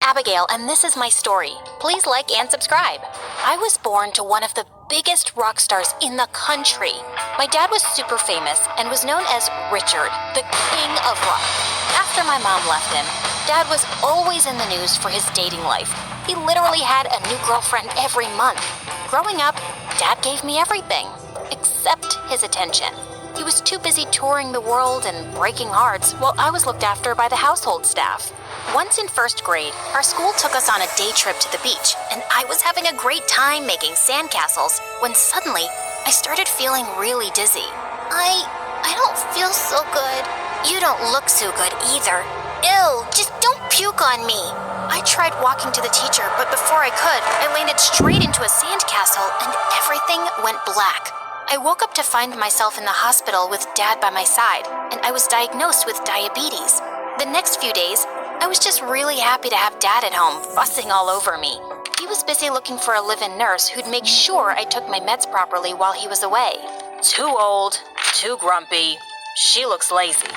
Abigail, and this is my story. Please like and subscribe. I was born to one of the biggest rock stars in the country. My dad was super famous and was known as Richard, the king of rock. After my mom left him, Dad was always in the news for his dating life. He literally had a new girlfriend every month. Growing up, Dad gave me everything, except his attention. He was too busy touring the world and breaking hearts while I was looked after by the household staff. Once in first grade, our school took us on a day trip to the beach, and I was having a great time making sandcastles when suddenly I started feeling really dizzy. I don't feel so good. You don't look so good either. Ew, just don't puke on me. I tried walking to the teacher, but before I could, I landed straight into a sandcastle and everything went black. I woke up to find myself in the hospital with Dad by my side, and I was diagnosed with diabetes. The next few days, I was just really happy to have Dad at home, fussing all over me. He was busy looking for a live-in nurse who'd make sure I took my meds properly while he was away. Too old, too grumpy. She looks lazy.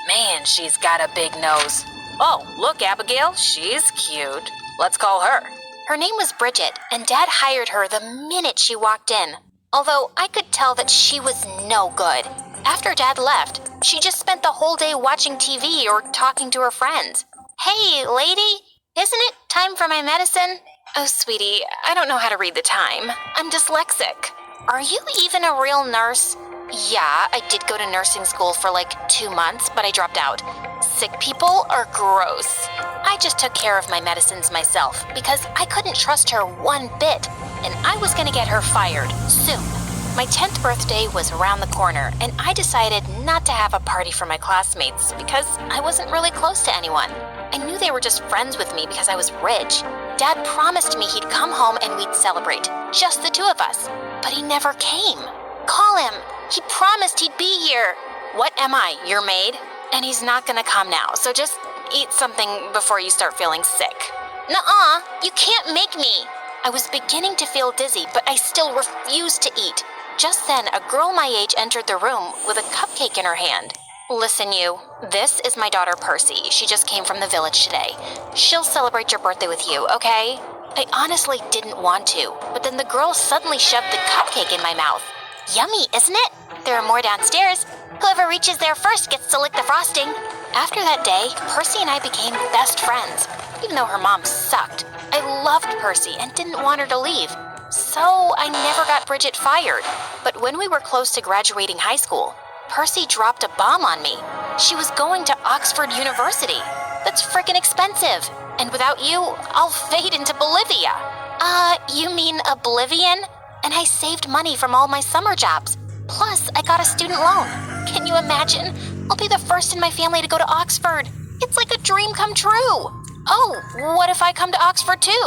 Man, she's got a big nose. Oh, look, Abigail, she's cute. Let's call her. Her name was Bridget, and Dad hired her the minute she walked in. Although I could tell that she was no good. After Dad left, she just spent the whole day watching TV or talking to her friends. Hey, lady, isn't it time for my medicine? Oh, sweetie, I don't know how to read the time. I'm dyslexic. Are you even a real nurse? Yeah, I did go to nursing school for like 2 months, but I dropped out. Sick people are gross. I just took care of my medicines myself because I couldn't trust her one bit, and I was gonna get her fired soon. My 10th birthday was around the corner, and I decided not to have a party for my classmates because I wasn't really close to anyone. I knew they were just friends with me because I was rich. Dad promised me he'd come home and we'd celebrate, just the two of us, but he never came. Call him. He promised he'd be here. What am I, your maid? And he's not gonna come now, so just eat something before you start feeling sick. Nuh-uh, you can't make me. I was beginning to feel dizzy, but I still refused to eat. Just then, a girl my age entered the room with a cupcake in her hand. Listen, you. This is my daughter, Percy. She just came from the village today. She'll celebrate your birthday with you, okay? I honestly didn't want to, but then the girl suddenly shoved the cupcake in my mouth. Yummy, isn't it? There are more downstairs. Whoever reaches there first gets to lick the frosting. After that day, Percy and I became best friends. Even though her mom sucked, I loved Percy and didn't want her to leave. So I never got Bridget fired. But when we were close to graduating high school, Percy dropped a bomb on me. She was going to Oxford University. That's freaking expensive. And without you, I'll fade into Bolivia. You mean oblivion? And I saved money from all my summer jobs. Plus, I got a student loan. Can you imagine? I'll be the first in my family to go to Oxford. It's like a dream come true. Oh, what if I come to Oxford too?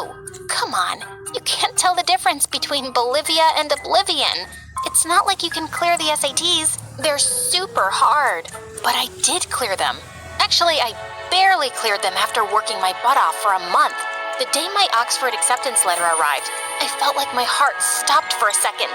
Come on, you can't tell the difference between Bolivia and oblivion. It's not like you can clear the SATs. They're super hard. But I did clear them. Actually, I barely cleared them after working my butt off for a month. The day my Oxford acceptance letter arrived, I felt like my heart stopped for a second.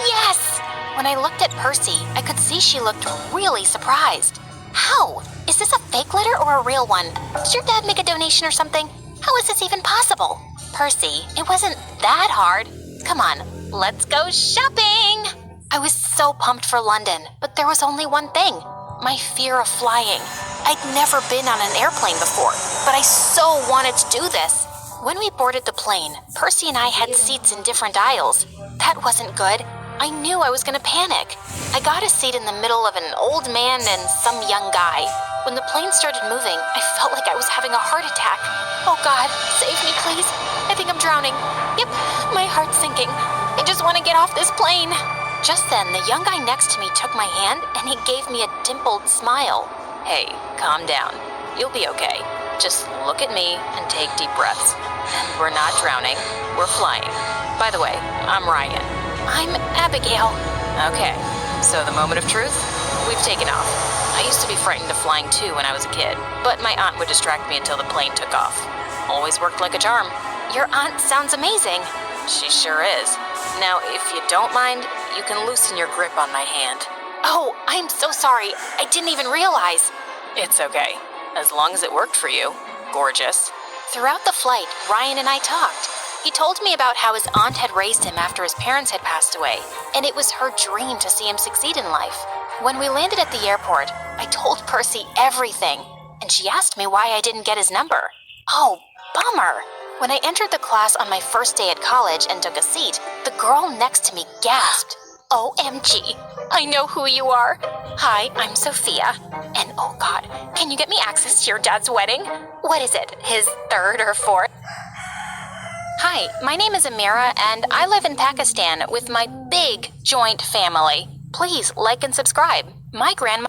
Yes! When I looked at Percy, I could see she looked really surprised. How? Is this a fake letter or a real one? Did your dad make a donation or something? How is this even possible? Percy, it wasn't that hard. Come on, let's go shopping! I was so pumped for London, but there was only one thing. My fear of flying. I'd never been on an airplane before, but I so wanted to do this. When we boarded the plane, Percy and I had seats in different aisles. That wasn't good. I knew I was gonna panic. I got a seat in the middle of an old man and some young guy. When the plane started moving, I felt like I was having a heart attack. Oh God, save me please. I think I'm drowning. Yep, my heart's sinking. I just want to get off this plane. Just then, the young guy next to me took my hand and he gave me a dimpled smile. Hey, calm down. You'll be okay. Just look at me and take deep breaths. And we're not drowning, we're flying. By the way, I'm Ryan. I'm Abigail. Okay, so the moment of truth, we've taken off. I used to be frightened of flying too when I was a kid, but my aunt would distract me until the plane took off. Always worked like a charm. Your aunt sounds amazing. She sure is. Now, if you don't mind, you can loosen your grip on my hand. Oh, I'm so sorry. I didn't even realize. It's okay. As long as it worked for you. Gorgeous. Throughout the flight, Ryan and I talked. He told me about how his aunt had raised him after his parents had passed away, and it was her dream to see him succeed in life. When we landed at the airport, I told Percy everything, and she asked me why I didn't get his number. Oh, bummer. When I entered the class on my first day at college and took a seat, the girl next to me gasped, "OMG, I know who you are. Hi, I'm Sophia. And oh God, can you get me access to your dad's wedding? What is it, his third or fourth?" Hi, my name is Amira, and I live in Pakistan with my big joint family. Please like and subscribe. My grandma